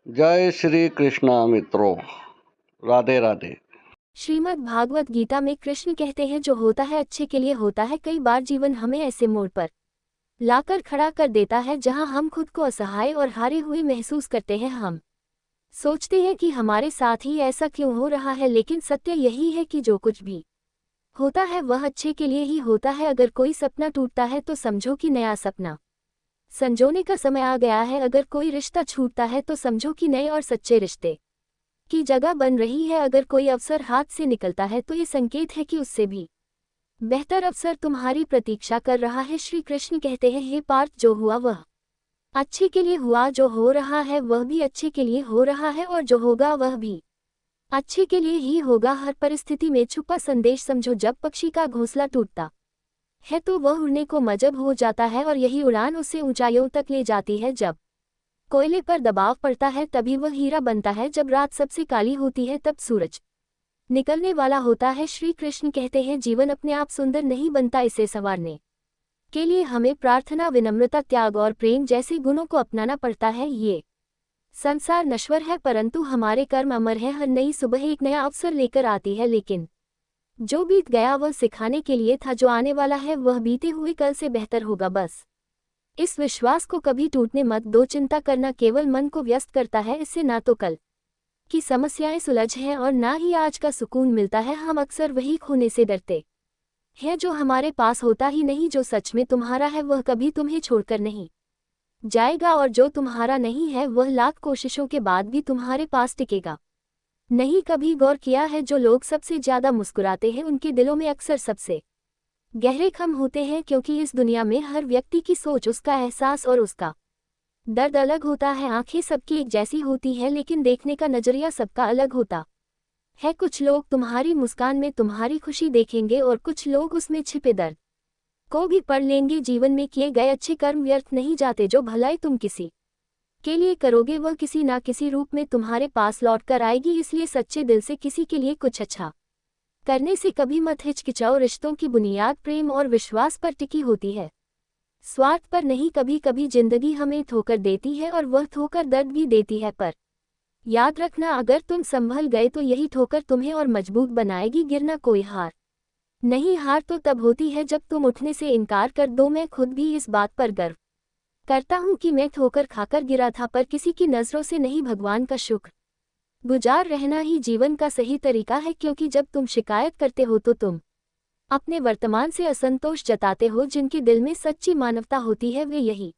जय श्री कृष्णा मित्रों। राधे राधे। श्रीमद् भागवत गीता में कृष्ण कहते हैं जो होता है अच्छे के लिए होता है। कई बार जीवन हमें ऐसे मोड़ पर लाकर खड़ा कर देता है जहां हम खुद को असहाय और हारे हुए महसूस करते हैं। हम सोचते हैं कि हमारे साथ ही ऐसा क्यों हो रहा है, लेकिन सत्य यही है कि जो कुछ भी होता है वह अच्छे के लिए ही होता है। अगर कोई सपना टूटता है तो समझो कि नया सपना संजोने का समय आ गया है। अगर कोई रिश्ता छूटता है तो समझो कि नए और सच्चे रिश्ते की जगह बन रही है। अगर कोई अवसर हाथ से निकलता है तो ये संकेत है कि उससे भी बेहतर अवसर तुम्हारी प्रतीक्षा कर रहा है। श्री कृष्ण कहते हैं, हे पार्थ, जो हुआ वह अच्छे के लिए हुआ, जो हो रहा है वह भी अच्छे के लिए हो रहा है, और जो होगा वह भी अच्छे के लिए ही होगा। हर परिस्थिति में छुपा संदेश समझो। जब पक्षी का घोंसला टूटता है तो वह उड़ने को मजबूर हो जाता है, और यही उड़ान उसे ऊंचाइयों तक ले जाती है। जब कोयले पर दबाव पड़ता है तभी वह हीरा बनता है। जब रात सबसे काली होती है तब सूरज निकलने वाला होता है। श्री कृष्ण कहते हैं, जीवन अपने आप सुंदर नहीं बनता, इसे संवारने के लिए हमें प्रार्थना, विनम्रता, त्याग और प्रेम जैसे गुणों को अपनाना पड़ता है। ये संसार नश्वर है परंतु हमारे कर्म अमर हैं। हर नई सुबह एक नया अवसर लेकर आती है, लेकिन जो बीत गया वह सिखाने के लिए था, जो आने वाला है वह बीते हुए कल से बेहतर होगा। बस इस विश्वास को कभी टूटने मत दो। चिंता करना केवल मन को व्यस्त करता है, इससे ना तो कल की समस्याएं सुलझ हैं और ना ही आज का सुकून मिलता है। हम अक्सर वही खोने से डरते हैं जो हमारे पास होता ही नहीं। जो सच में तुम्हारा है वह कभी तुम्हें छोड़कर नहीं जाएगा, और जो तुम्हारा नहीं है वह लाख कोशिशों के बाद भी तुम्हारे पास टिकेगा नहीं। कभी गौर किया है, जो लोग सबसे ज्यादा मुस्कुराते हैं उनके दिलों में अक्सर सबसे गहरे गम होते हैं, क्योंकि इस दुनिया में हर व्यक्ति की सोच, उसका एहसास और उसका दर्द अलग होता है। आंखें सबकी एक जैसी होती है लेकिन देखने का नजरिया सबका अलग होता है। कुछ लोग तुम्हारी मुस्कान में तुम्हारी खुशी देखेंगे और कुछ लोग उसमें छिपे दर्द को भी पढ़ लेंगे। जीवन में किए गए अच्छे कर्म व्यर्थ नहीं जाते। जो भलाई तुम किसी के लिए करोगे वह किसी ना किसी रूप में तुम्हारे पास लौट कर आएगी। इसलिए सच्चे दिल से किसी के लिए कुछ अच्छा करने से कभी मत हिचकिचाओ। रिश्तों की बुनियाद प्रेम और विश्वास पर टिकी होती है, स्वार्थ पर नहीं। कभी कभी जिंदगी हमें ठोकर देती है और वह ठोकर दर्द भी देती है, पर याद रखना, अगर तुम संभल गए तो यही ठोकर तुम्हें और मजबूत बनाएगी। गिरना कोई हार नहीं, हार तो तब होती है जब तुम उठने से इनकार कर दो। मैं खुद भी इस बात पर गर्व करता हूँ कि मैं ठोकर खाकर गिरा था, पर किसी की नज़रों से नहीं, भगवान का शुक्र गुजार रहना ही जीवन का सही तरीका है। क्योंकि जब तुम शिकायत करते हो तो तुम अपने वर्तमान से असंतोष जताते हो। जिनके दिल में सच्ची मानवता होती है वे यही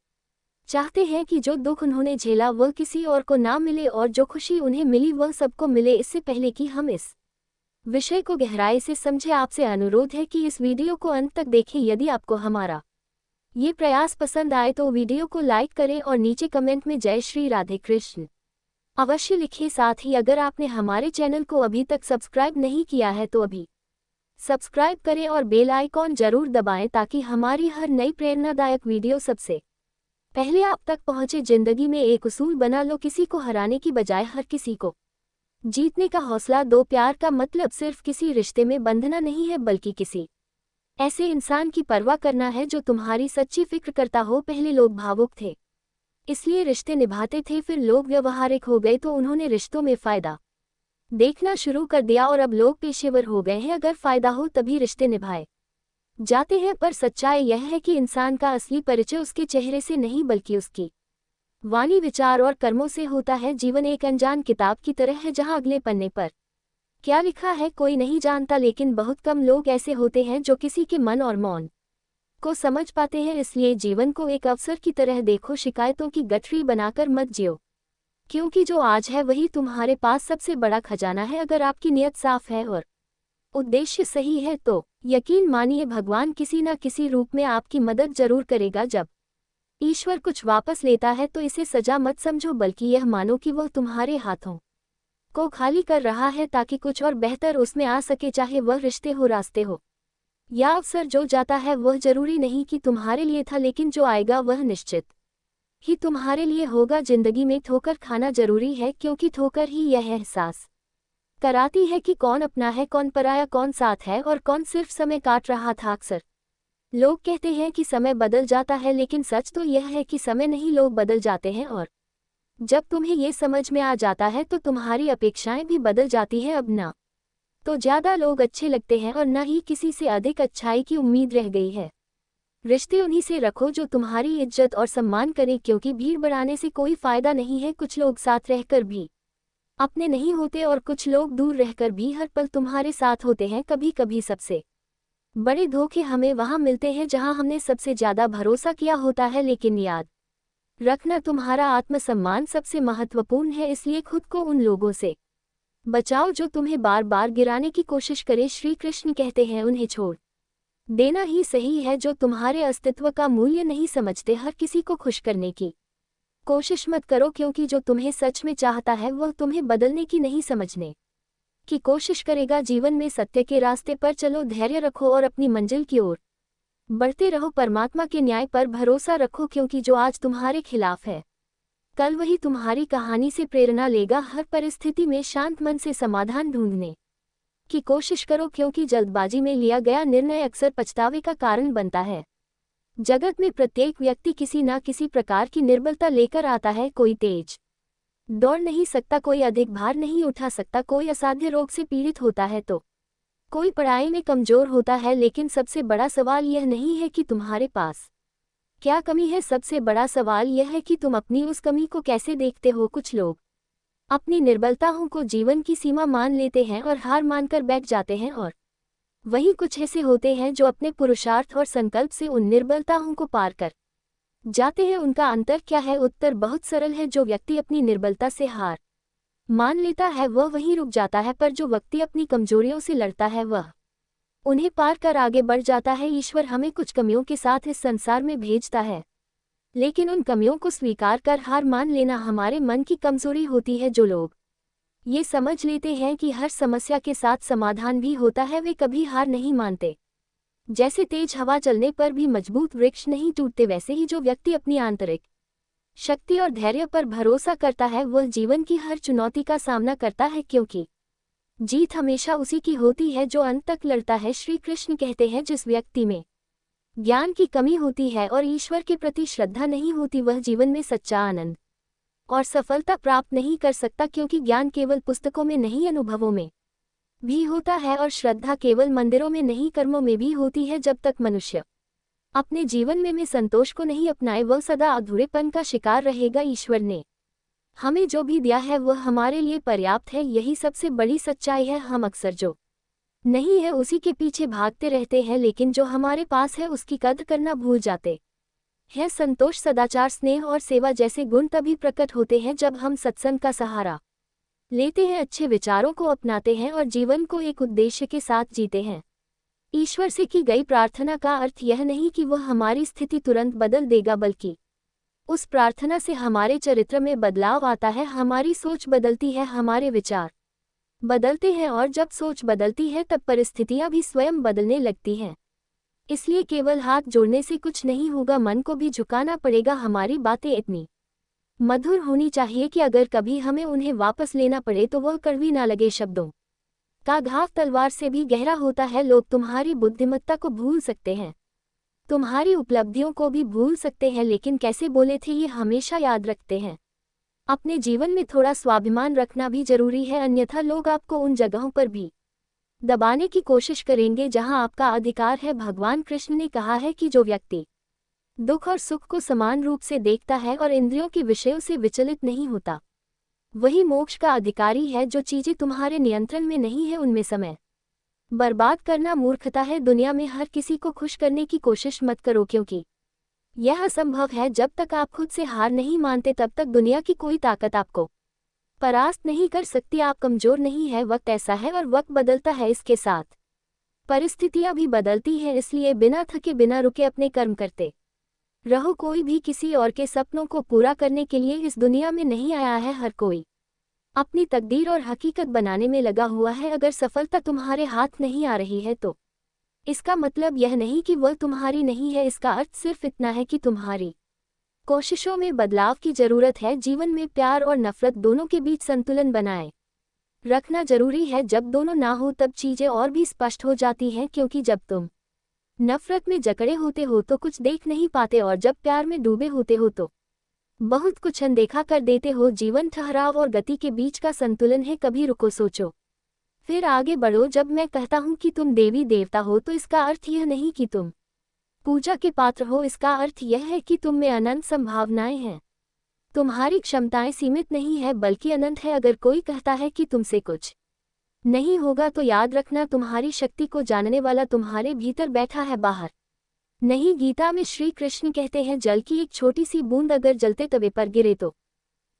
चाहते हैं कि जो दुख उन्होंने झेला वह किसी और को ना मिले, और जो खुशी उन्हें मिली वह सबको मिले। इससे पहले कि हम इस विषय को गहराई से समझें, आपसे अनुरोध है कि इस वीडियो को अंत तक देखें। यदि आपको हमारा ये प्रयास पसंद आए तो वीडियो को लाइक करें और नीचे कमेंट में जय श्री राधे कृष्ण अवश्य लिखें। साथ ही अगर आपने हमारे चैनल को अभी तक सब्सक्राइब नहीं किया है तो अभी सब्सक्राइब करें और बेल आइकॉन जरूर दबाएं, ताकि हमारी हर नई प्रेरणादायक वीडियो सबसे पहले आप तक पहुंचे। जिंदगी में एक उसूल बना लो, किसी को हराने की बजाय हर किसी को जीतने का हौसला दो। प्यार का मतलब सिर्फ किसी रिश्ते में बंधना नहीं है, बल्कि किसी ऐसे इंसान की परवाह करना है जो तुम्हारी सच्ची फिक्र करता हो। पहले लोग भावुक थे इसलिए रिश्ते निभाते थे, फिर लोग व्यवहारिक हो गए तो उन्होंने रिश्तों में फायदा देखना शुरू कर दिया, और अब लोग पेशेवर हो गए हैं। अगर फायदा हो तभी रिश्ते निभाए जाते हैं, पर सच्चाई यह है कि इंसान का असली परिचय उसके चेहरे से नहीं बल्कि उसकी वाणी, विचार और कर्मों से होता है। जीवन एक अनजान किताब की तरह है जहां अगले पन्ने पर क्या लिखा है कोई नहीं जानता, लेकिन बहुत कम लोग ऐसे होते हैं जो किसी के मन और मौन को समझ पाते हैं। इसलिए जीवन को एक अवसर की तरह देखो, शिकायतों की गठरी बनाकर मत जियो, क्योंकि जो आज है वही तुम्हारे पास सबसे बड़ा खजाना है। अगर आपकी नीयत साफ है और उद्देश्य सही है तो यकीन मानिए भगवान किसी न किसी रूप में आपकी मदद जरूर करेगा। जब ईश्वर कुछ वापस लेता है तो इसे सजा मत समझो, बल्कि यह मानो कि वह तुम्हारे हाथों को खाली कर रहा है ताकि कुछ और बेहतर उसमें आ सके। चाहे वह रिश्ते हो, रास्ते हो या अवसर, जो जाता है वह जरूरी नहीं कि तुम्हारे लिए था, लेकिन जो आएगा वह निश्चित ही तुम्हारे लिए होगा। जिंदगी में ठोकर खाना जरूरी है, क्योंकि ठोकर ही यह एहसास कराती है कि कौन अपना है, कौन पराया, कौन साथ है और कौन सिर्फ समय काट रहा था। अक्सर लोग कहते हैं कि समय बदल जाता है, लेकिन सच तो यह है कि समय नहीं, लोग बदल जाते हैं। और जब तुम्हें ये समझ में आ जाता है तो तुम्हारी अपेक्षाएं भी बदल जाती हैं। अब ना तो ज़्यादा लोग अच्छे लगते हैं और न ही किसी से अधिक अच्छाई की उम्मीद रह गई है। रिश्ते उन्हीं से रखो जो तुम्हारी इज्जत और सम्मान करें, क्योंकि भीड़ बढ़ाने से कोई फायदा नहीं है। कुछ लोग साथ रहकर भी अपने नहीं होते और कुछ लोग दूर रहकर भी हर पल तुम्हारे साथ होते हैं। कभी कभी सबसे बड़े धोखे हमें वहां मिलते हैं जहां हमने सबसे ज्यादा भरोसा किया होता है। लेकिन याद रखना, तुम्हारा आत्मसम्मान सबसे महत्वपूर्ण है, इसलिए खुद को उन लोगों से बचाओ जो तुम्हें बार बार गिराने की कोशिश करे। श्री कृष्ण कहते हैं उन्हें छोड़ देना ही सही है जो तुम्हारे अस्तित्व का मूल्य नहीं समझते। हर किसी को खुश करने की कोशिश मत करो, क्योंकि जो तुम्हें सच में चाहता है वह तुम्हें बदलने की नहीं समझने की कोशिश करेगा। जीवन में सत्य के रास्ते पर चलो, धैर्य रखो और अपनी मंजिल की ओर बढ़ते रहो। परमात्मा के न्याय पर भरोसा रखो, क्योंकि जो आज तुम्हारे खिलाफ है कल वही तुम्हारी कहानी से प्रेरणा लेगा। हर परिस्थिति में शांत मन से समाधान ढूंढने की कोशिश करो, क्योंकि जल्दबाजी में लिया गया निर्णय अक्सर पछतावे का कारण बनता है। जगत में प्रत्येक व्यक्ति किसी न किसी प्रकार की निर्बलता लेकर आता है। कोई तेज दौड़ नहीं सकता, कोई अधिक भार नहीं उठा सकता, कोई असाध्य रोग से पीड़ित होता है तो कोई पढ़ाई में कमजोर होता है। लेकिन सबसे बड़ा सवाल यह नहीं है कि तुम्हारे पास क्या कमी है, सबसे बड़ा सवाल यह है कि तुम अपनी उस कमी को कैसे देखते हो। कुछ लोग अपनी निर्बलताओं को जीवन की सीमा मान लेते हैं और हार मानकर बैठ जाते हैं, और वही कुछ ऐसे होते हैं जो अपने पुरुषार्थ और संकल्प से उन निर्बलताओं को पार कर जाते हैं। उनका अंतर क्या है? उत्तर बहुत सरल है। जो व्यक्ति अपनी निर्बलता से हार मान लेता है वह वहीं रुक जाता है, पर जो व्यक्ति अपनी कमजोरियों से लड़ता है वह उन्हें पार कर आगे बढ़ जाता है। ईश्वर हमें कुछ कमियों के साथ इस संसार में भेजता है, लेकिन उन कमियों को स्वीकार कर हार मान लेना हमारे मन की कमजोरी होती है। जो लोग ये समझ लेते हैं कि हर समस्या के साथ समाधान भी होता है, वे कभी हार नहीं मानते। जैसे तेज हवा चलने पर भी मजबूत वृक्ष नहीं टूटते, वैसे ही जो व्यक्ति अपनी आंतरिक शक्ति और धैर्य पर भरोसा करता है वह जीवन की हर चुनौती का सामना करता है, क्योंकि जीत हमेशा उसी की होती है जो अंत तक लड़ता है। श्री कृष्ण कहते हैं जिस व्यक्ति में ज्ञान की कमी होती है और ईश्वर के प्रति श्रद्धा नहीं होती, वह जीवन में सच्चा आनंद और सफलता प्राप्त नहीं कर सकता, क्योंकि ज्ञान केवल पुस्तकों में नहीं अनुभवों में भी होता है, और श्रद्धा केवल मंदिरों में नहीं कर्मों में भी होती है। जब तक मनुष्य अपने जीवन में संतोष को नहीं अपनाए वह सदा अधूरेपन का शिकार रहेगा। ईश्वर ने हमें जो भी दिया है वह हमारे लिए पर्याप्त है, यही सबसे बड़ी सच्चाई है। हम अक्सर जो नहीं है उसी के पीछे भागते रहते हैं, लेकिन जो हमारे पास है उसकी कद्र करना भूल जाते हैं। संतोष, सदाचार, स्नेह और सेवा जैसे गुण तभी प्रकट होते हैं जब हम सत्संग का सहारा लेते हैं, अच्छे विचारों को अपनाते हैं और जीवन को एक उद्देश्य के साथ जीते हैं। ईश्वर से की गई प्रार्थना का अर्थ यह नहीं कि वह हमारी स्थिति तुरंत बदल देगा, बल्कि उस प्रार्थना से हमारे चरित्र में बदलाव आता है, हमारी सोच बदलती है, हमारे विचार बदलते हैं, और जब सोच बदलती है तब परिस्थितियां भी स्वयं बदलने लगती हैं। इसलिए केवल हाथ जोड़ने से कुछ नहीं होगा, मन को भी झुकाना पड़ेगा। हमारी बातें इतनी मधुर होनी चाहिए कि अगर कभी हमें उन्हें वापस लेना पड़े तो वह कड़वी ना लगे। शब्दों का घाव तलवार से भी गहरा होता है। लोग तुम्हारी बुद्धिमत्ता को भूल सकते हैं, तुम्हारी उपलब्धियों को भी भूल सकते हैं, लेकिन कैसे बोले थे ये हमेशा याद रखते हैं। अपने जीवन में थोड़ा स्वाभिमान रखना भी जरूरी है, अन्यथा लोग आपको उन जगहों पर भी दबाने की कोशिश करेंगे जहां आपका अधिकार है। भगवान कृष्ण ने कहा है कि जो व्यक्ति दुख और सुख को समान रूप से देखता है और इंद्रियों के विषयों से विचलित नहीं होता, वही मोक्ष का अधिकारी है। जो चीजें तुम्हारे नियंत्रण में नहीं है उनमें समय बर्बाद करना मूर्खता है। दुनिया में हर किसी को खुश करने की कोशिश मत करो, क्योंकि यह असंभव है। जब तक आप खुद से हार नहीं मानते तब तक दुनिया की कोई ताकत आपको परास्त नहीं कर सकती। आप कमजोर नहीं है, वक्त ऐसा है और वक्त बदलता है, इसके साथ परिस्थितियां भी बदलती हैं। इसलिए बिना थके बिना रुके अपने कर्म करते रहो। कोई भी किसी और के सपनों को पूरा करने के लिए इस दुनिया में नहीं आया है, हर कोई अपनी तकदीर और हकीकत बनाने में लगा हुआ है। अगर सफलता तुम्हारे हाथ नहीं आ रही है तो इसका मतलब यह नहीं कि वह तुम्हारी नहीं है, इसका अर्थ सिर्फ इतना है कि तुम्हारी कोशिशों में बदलाव की जरूरत है। जीवन में प्यार और नफरत दोनों के बीच संतुलन बनाए रखना जरूरी है। जब दोनों ना हो तब चीजें और भी स्पष्ट हो जाती हैं, क्योंकि जब तुम नफरत में जकड़े होते हो तो कुछ देख नहीं पाते, और जब प्यार में डूबे होते हो तो बहुत कुछ अनदेखा कर देते हो। जीवन ठहराव और गति के बीच का संतुलन है, कभी रुको, सोचो, फिर आगे बढ़ो। जब मैं कहता हूँ कि तुम देवी देवता हो तो इसका अर्थ यह नहीं कि तुम पूजा के पात्र हो, इसका अर्थ यह है कि तुम में अनंत संभावनाएं हैं। तुम्हारी क्षमताएं सीमित नहीं है बल्कि अनंत है। अगर कोई कहता है कि तुमसे कुछ नहीं होगा तो याद रखना, तुम्हारी शक्ति को जानने वाला तुम्हारे भीतर बैठा है, बाहर नहीं। गीता में श्री कृष्ण कहते हैं, जल की एक छोटी सी बूंद अगर जलते तवे पर गिरे तो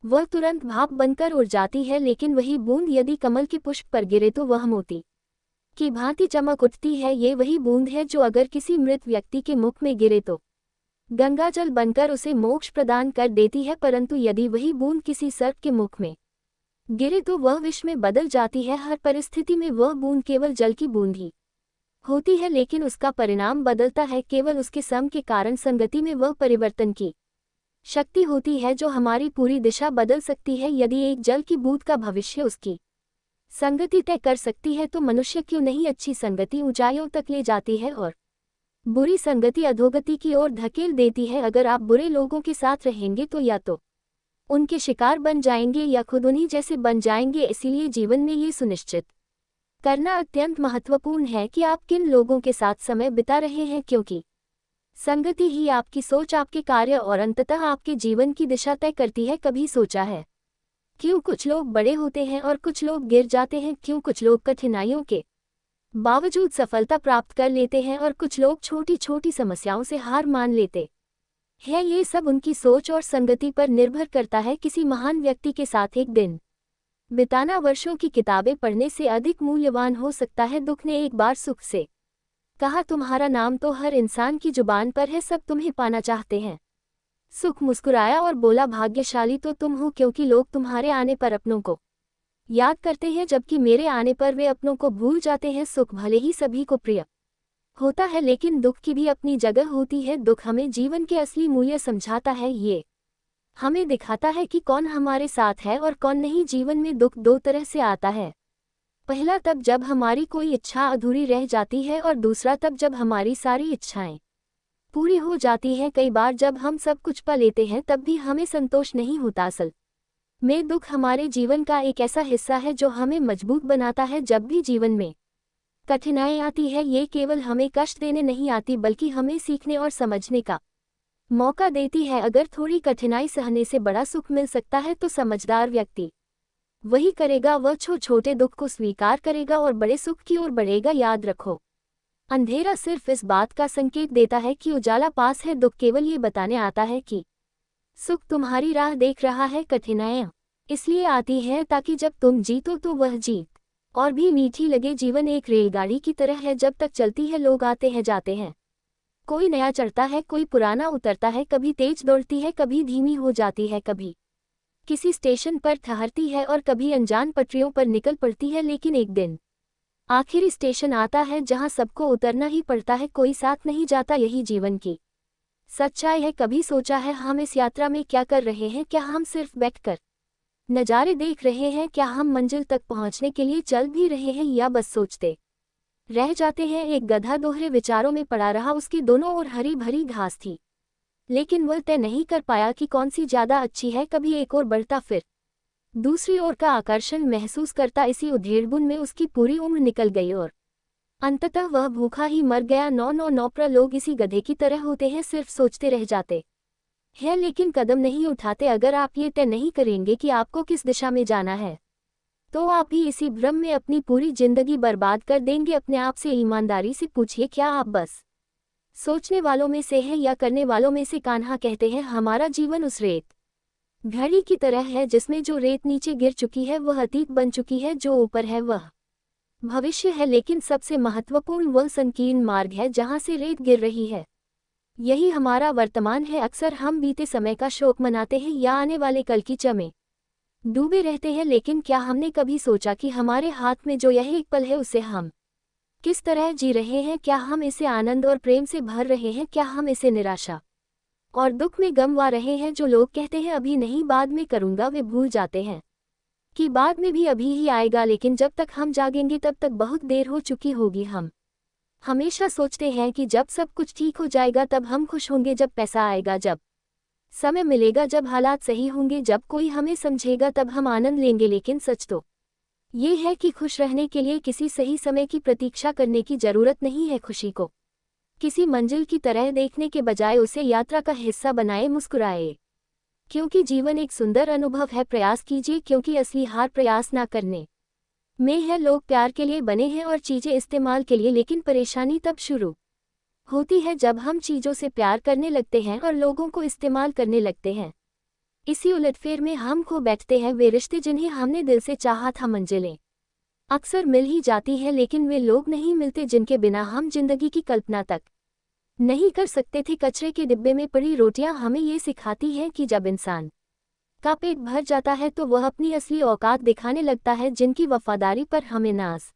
वह तुरंत भाप बनकर उड़ जाती है, लेकिन वही बूंद यदि कमल के पुष्प पर गिरे तो वह मोती की भांति चमक उठती है। ये वही बूंद है जो अगर किसी मृत व्यक्ति के मुख में गिरे तो गंगाजल बनकर उसे मोक्ष प्रदान कर देती है, परंतु यदि वही बूंद किसी सर्प के मुख में गिरे तो वह विष में बदल जाती है। हर परिस्थिति में वह बूंद केवल जल की बूंद ही होती है, लेकिन उसका परिणाम बदलता है। केवल उसके सम के कारण संगति में वह परिवर्तन की शक्ति होती है जो हमारी पूरी दिशा बदल सकती है। यदि एक जल की बूंद का भविष्य उसकी संगति तय कर सकती है तो मनुष्य क्यों नहीं। अच्छी संगति ऊंचाइयों तक ले जाती है और बुरी संगति अधोगति की ओर धकेल देती है। अगर आप बुरे लोगों के साथ रहेंगे तो या तो उनके शिकार बन जाएंगे या खुद उन्हीं जैसे बन जाएंगे। इसीलिए जीवन में ये सुनिश्चित करना अत्यंत महत्वपूर्ण है कि आप किन लोगों के साथ समय बिता रहे हैं, क्योंकि संगति ही आपकी सोच, आपके कार्य और अंततः आपके जीवन की दिशा तय करती है। कभी सोचा है क्यों कुछ लोग बड़े होते हैं और कुछ लोग गिर जाते हैं? क्यों कुछ लोग कठिनाइयों के बावजूद सफलता प्राप्त कर लेते हैं और कुछ लोग छोटी छोटी समस्याओं से हार मान लेते हैं? ये सब उनकी सोच और संगति पर निर्भर करता है। किसी महान व्यक्ति के साथ एक दिन बिताना वर्षों की किताबें पढ़ने से अधिक मूल्यवान हो सकता है। दुख ने एक बार सुख से कहा, तुम्हारा नाम तो हर इंसान की जुबान पर है, सब तुम्हें पाना चाहते हैं। सुख मुस्कुराया और बोला, भाग्यशाली तो तुम हो क्योंकि लोग तुम्हारे आने पर अपनों को याद करते हैं, जबकि मेरे आने पर वे अपनों को भूल जाते हैं। सुख भले ही सभी को प्रिय होता है, लेकिन दुख की भी अपनी जगह होती है। दुख हमें जीवन के असली मूल्य समझाता है। ये हमें दिखाता है कि कौन हमारे साथ है और कौन नहीं। जीवन में दुख दो तरह से आता है। पहला तब जब हमारी कोई इच्छा अधूरी रह जाती है और दूसरा तब जब हमारी सारी इच्छाएं पूरी हो जाती हैं। कई बार जब हम सब कुछ पा लेते हैं तब भी हमें संतोष नहीं होता। असल में दुख हमारे जीवन का एक ऐसा हिस्सा है जो हमें मजबूत बनाता है। जब भी जीवन में कठिनाई आती है, ये केवल हमें कष्ट देने नहीं आती बल्कि हमें सीखने और समझने का मौका देती है। अगर थोड़ी कठिनाई सहने से बड़ा सुख मिल सकता है तो समझदार व्यक्ति वही करेगा। वह छोटे दुख को स्वीकार करेगा और बड़े सुख की ओर बढ़ेगा। याद रखो, अंधेरा सिर्फ इस बात का संकेत देता है कि उजाला पास है। दुख केवल ये बताने आता है कि सुख तुम्हारी राह देख रहा है। कठिनाइयां इसलिए आती है ताकि जब तुम जीतो तो वह जीत और भी मीठी लगे। जीवन एक रेलगाड़ी की तरह है, जब तक चलती है लोग आते हैं जाते हैं, कोई नया चढ़ता है कोई पुराना उतरता है, कभी तेज दौड़ती है कभी धीमी हो जाती है, कभी किसी स्टेशन पर ठहरती है और कभी अनजान पटरियों पर निकल पड़ती है। लेकिन एक दिन आखिरी स्टेशन आता है जहां सबको उतरना ही पड़ता है, कोई साथ नहीं जाता। यही जीवन की सच्चाई है। कभी सोचा है हम इस यात्रा में क्या कर रहे हैं? क्या हम सिर्फ बैठकर नज़ारे देख रहे हैं? क्या हम मंजिल तक पहुंचने के लिए चल भी रहे हैं या बस सोचते रह जाते हैं? एक गधा दोहरे विचारों में पड़ा रहा। उसकी दोनों ओर हरी भरी घास थी, लेकिन वह तय नहीं कर पाया कि कौन सी ज्यादा अच्छी है। कभी एक ओर बढ़ता फिर दूसरी ओर का आकर्षण महसूस करता। इसी उधेड़बुन में उसकी पूरी उम्र निकल गई और अंततः वह भूखा ही मर गया। 9 लोग इसी गधे की तरह होते हैं, सिर्फ सोचते रह जाते हैं लेकिन कदम नहीं उठाते। अगर आप ये तय नहीं करेंगे कि आपको किस दिशा में जाना है तो आप भी इसी भ्रम में अपनी पूरी जिंदगी बर्बाद कर देंगे। अपने आप से ईमानदारी से पूछिए, क्या आप बस सोचने वालों में से हैं या करने वालों में से? कान्हा कहते हैं, हमारा जीवन उस रेत घड़ी की तरह है जिसमें जो रेत नीचे गिर चुकी है वह अतीत बन चुकी है, जो ऊपर है वह भविष्य है। लेकिन सबसे महत्वपूर्ण वह संकीर्ण मार्ग है जहां से रेत गिर रही है। यही हमारा वर्तमान है। अक्सर हम बीते समय का शोक मनाते हैं या आने वाले कल की च में डूबे रहते हैं, लेकिन क्या हमने कभी सोचा कि हमारे हाथ में जो यह एक पल है उसे हम किस तरह जी रहे हैं? क्या हम इसे आनंद और प्रेम से भर रहे हैं? क्या हम इसे निराशा और दुख में गंवा रहे हैं? जो लोग कहते हैं अभी नहीं बाद में करूंगा, वे भूल जाते हैं कि बाद में भी अभी ही आएगा, लेकिन जब तक हम जागेंगे तब तक बहुत देर हो चुकी होगी। हम हमेशा सोचते हैं कि जब सब कुछ ठीक हो जाएगा तब हम खुश होंगे, जब पैसा आएगा, जब समय मिलेगा जब हालात सही होंगे, जब कोई हमें समझेगा तब हम आनंद लेंगे। लेकिन सच तो ये है कि खुश रहने के लिए किसी सही समय की प्रतीक्षा करने की जरूरत नहीं है। खुशी को किसी मंजिल की तरह देखने के बजाय उसे यात्रा का हिस्सा बनाए, मुस्कुराए, क्योंकि जीवन एक सुंदर अनुभव है। प्रयास कीजिए, क्योंकि असली हार प्रयास ना करने में है। लोग प्यार के लिए बने हैं और चीजें इस्तेमाल के लिए, लेकिन परेशानी तब शुरू होती है जब हम चीजों से प्यार करने लगते हैं और लोगों को इस्तेमाल करने लगते हैं। इसी उलटफेर में हम खो बैठते हैं वे रिश्ते जिन्हें हमने दिल से चाहा था। मंजिलें अक्सर मिल ही जाती है, लेकिन वे लोग नहीं मिलते जिनके बिना हम जिंदगी की कल्पना तक नहीं कर सकते थे। कचरे के डिब्बे में पड़ी रोटियां हमें ये सिखाती हैं कि जब इंसान का पेट भर जाता है तो वह अपनी असली औकात दिखाने लगता है। जिनकी वफादारी पर हमें नाज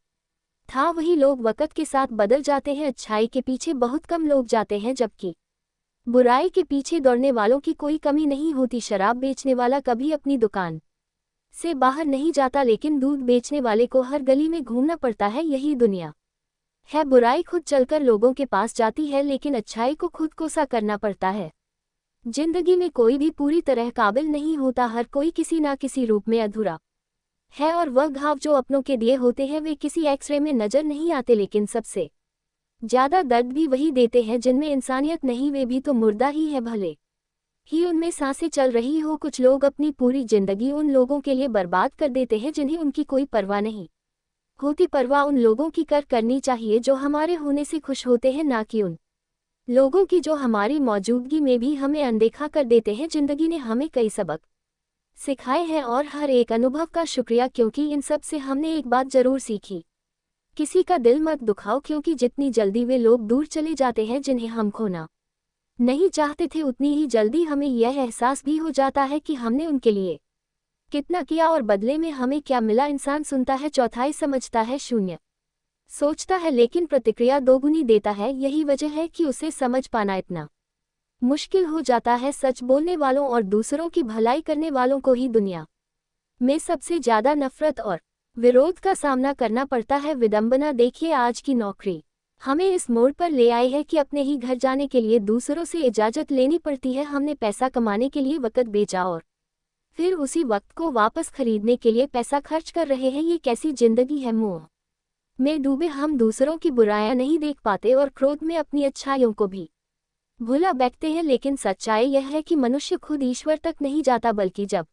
था वही लोग वक़्त के साथ बदल जाते हैं। अच्छाई के पीछे बहुत कम लोग जाते हैं, जबकि बुराई के पीछे दौड़ने वालों की कोई कमी नहीं होती। शराब बेचने वाला कभी अपनी दुकान से बाहर नहीं जाता, लेकिन दूध बेचने वाले को हर गली में घूमना पड़ता है। यही दुनिया है। बुराई खुद चलकर लोगों के पास जाती है, लेकिन अच्छाई को खुद को सा करना पड़ता है। जिंदगी में कोई भी पूरी तरह काबिल नहीं होता, हर कोई किसी ना किसी रूप में अधूरा है। और वह घाव जो अपनों के दिए होते हैं वे किसी एक्सरे में नजर नहीं आते, लेकिन सबसे ज्यादा दर्द भी वही देते हैं जिनमें इंसानियत नहीं। वे भी तो मुर्दा ही है, भले ही उनमें सांसें चल रही हो। कुछ लोग अपनी पूरी जिंदगी उन लोगों के लिए बर्बाद कर देते हैं जिन्हें उनकी कोई परवाह नहीं होती। परवाह उन लोगों की करनी चाहिए जो हमारे होने से खुश होते हैं, ना कि उन लोगों की जो हमारी मौजूदगी में भी हमें अनदेखा कर देते हैं। जिंदगी ने हमें कई सबक सिखाए हैं और हर एक अनुभव का शुक्रिया, क्योंकि इन सब से हमने एक बात जरूर सीखी। किसी का दिल मत दुखाओ, क्योंकि जितनी जल्दी वे लोग दूर चले जाते हैं जिन्हें हम खोना नहीं चाहते थे, उतनी ही जल्दी हमें यह एहसास भी हो जाता है कि हमने उनके लिए कितना किया और बदले में हमें क्या मिला। इंसान सुनता है चौथाई, समझता है शून्य, सोचता है लेकिन प्रतिक्रिया दोगुनी देता है। यही वजह है कि उसे समझ पाना इतना मुश्किल हो जाता है। सच बोलने वालों और दूसरों की भलाई करने वालों को ही दुनिया में सबसे ज्यादा नफरत और विरोध का सामना करना पड़ता है। विडंबना देखिए, आज की नौकरी हमें इस मोड़ पर ले आई है कि अपने ही घर जाने के लिए दूसरों से इजाजत लेनी पड़ती है। हमने पैसा कमाने के लिए वक्त बेचा और फिर उसी वक्त को वापस खरीदने के लिए पैसा खर्च कर रहे हैं। ये कैसी जिंदगी है। मोह में डूबे हम दूसरों की बुराइयां नहीं देख पाते और क्रोध में अपनी अच्छाइयों को भी भुला बैठते हैं। लेकिन सच्चाई यह है कि मनुष्य खुद ईश्वर तक नहीं जाता, बल्कि जब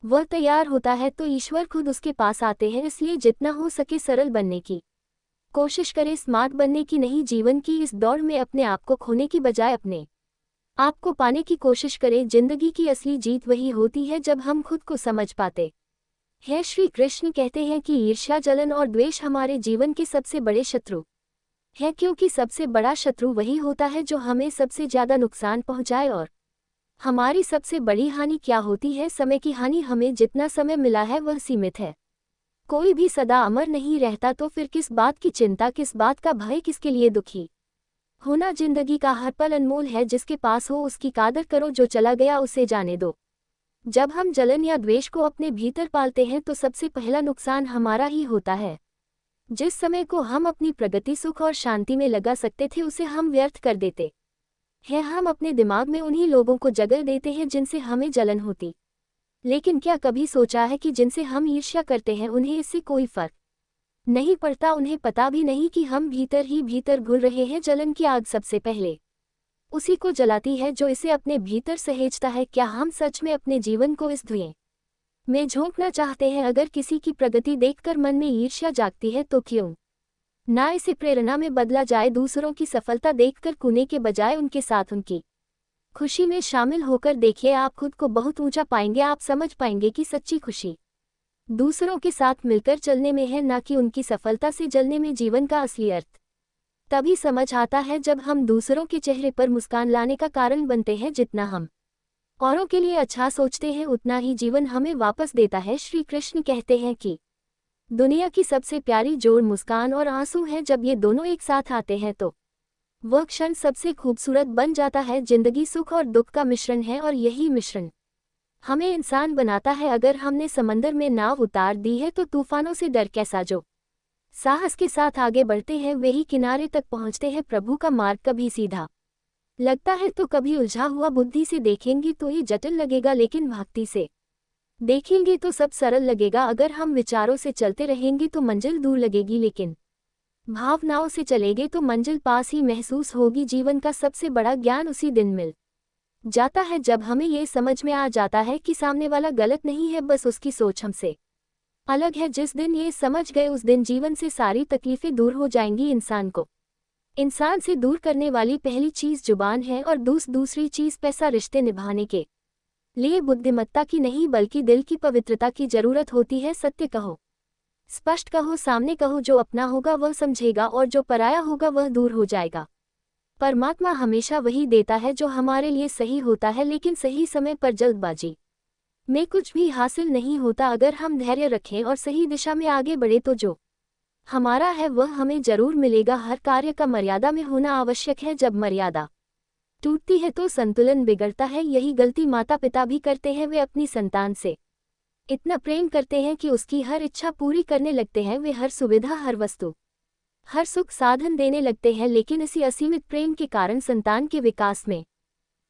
वह तैयार होता है तो ईश्वर खुद उसके पास आते हैं। इसलिए जितना हो सके सरल बनने की कोशिश करें, स्मार्ट बनने की नहीं। जीवन की इस दौड़ में अपने आप को खोने की बजाय अपने आप को पाने की कोशिश करें। जिंदगी की असली जीत वही होती है जब हम खुद को समझ पाते हैं। श्री कृष्ण कहते हैं कि ईर्ष्या, जलन और द्वेष हमारे जीवन के सबसे बड़े शत्रु है, क्योंकि सबसे बड़ा शत्रु वही होता है जो हमें सबसे ज्यादा नुकसान पहुंचाए। और हमारी सबसे बड़ी हानि क्या होती है? समय की हानि। हमें जितना समय मिला है वह सीमित है। कोई भी सदा अमर नहीं रहता, तो फिर किस बात की चिंता, किस बात का भय, किसके लिए दुखी होना? जिंदगी का हर पल अनमोल है। जिसके पास हो उसकी कदर करो, जो चला गया उसे जाने दो। जब हम जलन या द्वेष को अपने भीतर पालते हैं तो सबसे पहला नुकसान हमारा ही होता है। जिस समय को हम अपनी प्रगति, सुख और शांति में लगा सकते थे उसे हम व्यर्थ कर देते हैं। हम अपने दिमाग में उन्हीं लोगों को जगह देते हैं जिनसे हमें जलन होती, लेकिन क्या कभी सोचा है कि जिनसे हम ईर्ष्या करते हैं उन्हें इससे कोई फर्क नहीं पड़ता? उन्हें पता भी नहीं कि हम भीतर ही भीतर घुल रहे हैं। जलन की आग सबसे पहले उसी को जलाती है जो इसे अपने भीतर सहेजता है। क्या हम सच में अपने जीवन को इस धुएं में झोंकना चाहते हैं? अगर किसी की प्रगति देखकर मन में ईर्ष्या जागती है तो क्यों ना इसे प्रेरणा में बदला जाए। दूसरों की सफलता देखकर कूने के बजाय उनके साथ उनकी खुशी में शामिल होकर देखिए, आप खुद को बहुत ऊंचा पाएंगे। आप समझ पाएंगे कि सच्ची खुशी दूसरों के साथ मिलकर चलने में है, ना कि उनकी सफलता से जलने में। जीवन का असली अर्थ तभी समझ आता है जब हम दूसरों के चेहरे पर मुस्कान लाने का कारण बनते हैं। जितना हम औरों के लिए अच्छा सोचते हैं उतना ही जीवन हमें वापस देता है। श्री कृष्ण कहते हैं कि दुनिया की सबसे प्यारी जोड़ मुस्कान और आंसू है। जब ये दोनों एक साथ आते हैं तो वह क्षण सबसे खूबसूरत बन जाता है। जिंदगी सुख और दुख का मिश्रण है और यही मिश्रण हमें इंसान बनाता है। अगर हमने समंदर में नाव उतार दी है तो तूफानों से डर कैसा? जो साहस के साथ आगे बढ़ते हैं वे ही किनारे तक पहुंचते हैं। प्रभु का मार्ग कभी सीधा लगता है तो कभी उलझा हुआ बुद्धि से देखेंगे तो ये जटिल लगेगा, लेकिन भक्ति से देखेंगे तो सब सरल लगेगा। अगर हम विचारों से चलते रहेंगे तो मंजिल दूर लगेगी, लेकिन भावनाओं से चलेंगे तो मंजिल पास ही महसूस होगी। जीवन का सबसे बड़ा ज्ञान उसी दिन मिल जाता है जब हमें ये समझ में आ जाता है कि सामने वाला गलत नहीं है, बस उसकी सोच हमसे अलग है। जिस दिन ये समझ गए उस दिन जीवन से सारी तकलीफें दूर हो जाएंगी। इंसान को इंसान से दूर करने वाली पहली चीज जुबान है और दूसरी चीज पैसा। रिश्ते निभाने के लिए बुद्धिमत्ता की नहीं बल्कि दिल की पवित्रता की जरूरत होती है। सत्य कहो, स्पष्ट कहो, सामने कहो। जो अपना होगा वह समझेगा और जो पराया होगा वह दूर हो जाएगा। परमात्मा हमेशा वही देता है जो हमारे लिए सही होता है, लेकिन सही समय पर जल्दबाजी में कुछ भी हासिल नहीं होता। अगर हम धैर्य रखें और सही दिशा में आगे बढ़े तो जो हमारा है वह हमें जरूर मिलेगा। हर कार्य का मर्यादा में होना आवश्यक है। जब मर्यादा टूटती है तो संतुलन बिगड़ता है। यही गलती माता पिता भी करते हैं। वे अपनी संतान से इतना प्रेम करते हैं कि उसकी हर इच्छा पूरी करने लगते हैं। वे हर सुविधा, हर वस्तु, हर सुख साधन देने लगते हैं, लेकिन इसी असीमित प्रेम के कारण संतान के विकास में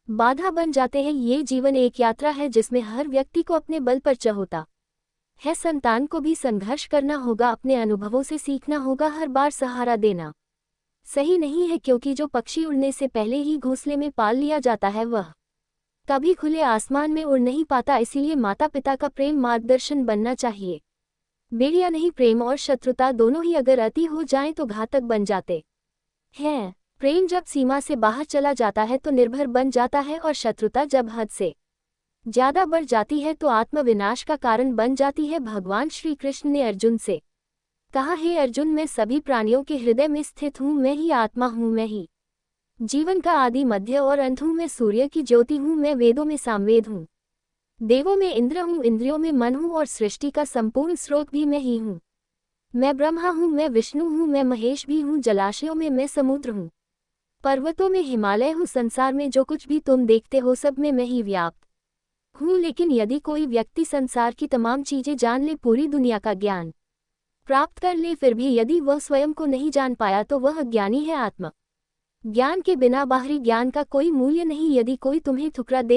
बाधा बन जाते हैं। ये जीवन एक यात्रा है जिसमें हर व्यक्ति को अपने बल पर चढ़ोता है। संतान को भी संघर्ष करना होगा, अपने अनुभवों से सीखना होगा। हर बार सहारा देना सही नहीं है, क्योंकि जो पक्षी उड़ने से पहले ही घोंसले में पाल लिया जाता है वह कभी खुले आसमान में उड़ नहीं पाता। इसीलिए माता पिता का प्रेम मार्गदर्शन बनना चाहिए। बेड़िया नहीं, प्रेम और शत्रुता दोनों ही अगर अति हो जाएं तो घातक बन जाते हैं। प्रेम जब सीमा से बाहर चला जाता है तो निर्भर बन जाता है, और शत्रुता जब हद से ज्यादा बढ़ जाती है तो आत्मविनाश का कारण बन जाती है। भगवान श्री कृष्ण ने अर्जुन से कहा, हे अर्जुन, मैं सभी प्राणियों के हृदय में स्थित हूँ। मैं ही आत्मा हूँ, मैं ही जीवन का आदि मध्य और अंत हूँ। मैं सूर्य की ज्योति हूँ, मैं वेदों में सामवेद हूँ, देवों में इंद्र हूँ, इंद्रियों में मन हूँ, और सृष्टि का संपूर्ण स्रोत भी मैं ही हूँ। मैं ब्रह्मा हूँ, मैं विष्णु हूँ, मैं महेश भी हूँ। जलाशयों में मैं समुद्र हूँ, पर्वतों में हिमालय हूँ। संसार में जो कुछ भी तुम देखते हो सब में मैं ही व्याप्त हूँ। लेकिन यदि कोई व्यक्ति संसार की तमाम चीजें जान ले, पूरी दुनिया का ज्ञान प्राप्त कर ले, फिर भी यदि वह स्वयं को नहीं जान पाया तो वह अज्ञानी है। आत्म ज्ञान के बिना बाहरी ज्ञान का कोई मूल्य नहीं। यदि कोई तुम्हें ठुकरा दे